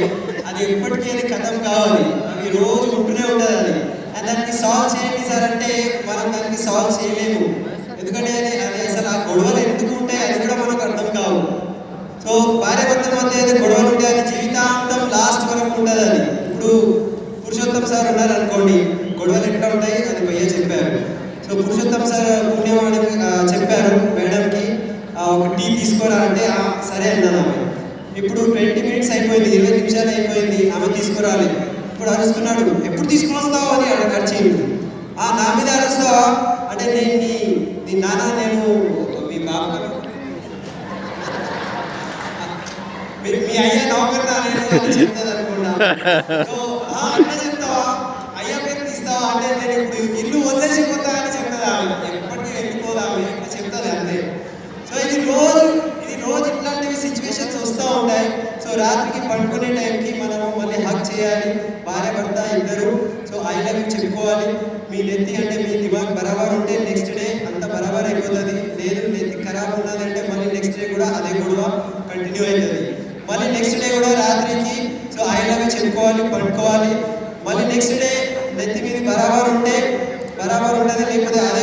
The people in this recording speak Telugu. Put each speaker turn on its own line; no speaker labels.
ఉంటాయి, అది ఎప్పటికీ అది కథం కావాలి, అవి రోజు ఉంటూనే ఉంటుంది అది. అండ్ దానికి సాల్వ్ చేయండి సార్ అంటే మనం దానికి సాల్వ్ చేయలేము, ఎందుకంటే అది అది అసలు ఆ గొడవలు ఎందుకు ఉంటాయి అది కూడా మనకు అర్థం కావు. సో భార్యాభర్తల మధ్య అయితే గొడవలు ఉంటాయి, అది జీవితాంతం లాస్ట్ వరకు ఉంటుంది అది. ఇప్పుడు పురుషోత్తం సార్ ఉన్నారు అనుకోండి, గొడవలు ఎట్లా ఉంటాయి అది భయ్య చెప్పారు. సో పురుషోత్తం సార్ పుణ్యవాణి చెప్పారు మేడంకి ఒక టీ తీసుకోరా అంటే సరే అన్నాను ఆమె. ఇప్పుడు 20 minutes అయిపోయింది, 20 నిమిషాలు అయిపోయింది, ఆమె తీసుకురాలి. ఇప్పుడు అరుస్తున్నాడు, ఎప్పుడు తీసుకుని వస్తావు అని అడిచిండు. నా మీద అరుస్తావా అంటే నేను నీ నాన్న నేను మీ బాబు మీ అయ్యా నౌకర్ నేను చెప్తుంది అనుకున్నా. అట్లా చెప్తావా, అయ్యా పేరు తీస్తావా అంటే నేను ఇప్పుడు ఇల్లు వదిలేసిపోతా అని చెప్తుంది ఆమె, ఎప్పటికీ వెళ్ళిపోదా ఆమె చెప్తుంది అంతే. సో ఇది రోజు ఇట్లాంటివి సిచ్యువేషన్స్ వస్తూ ఉంటాయి. సో రాత్రికి పడుకునే టైంకి మనము మళ్ళీ హక్ చేయాలి, భార్య భర్త ఇద్దరు. సో ఐ లవ్ యూ చెప్పుకోవాలి. మీ నెత్తి అంటే మీ దిమాగ్ బరాబర్ ఉంటే నెక్స్ట్ డే అంత బరాబర్ అయిపోతుంది, లేదు నెత్తి ఖరాబ్ ఉన్నదంటే మళ్ళీ నెక్స్ట్ డే కూడా అదే గొడవ కంటిన్యూ అవుతుంది. మళ్ళీ నెక్స్ట్ డే కూడా రాత్రికి సో ఐ లవ్ యూ చెప్పుకోవాలి, పడుకోవాలి. మళ్ళీ నెక్స్ట్ డే నెత్తి మీద బరాబర్ ఉంటే బరాబర్ ఉంటుంది, లేకపోతే అదే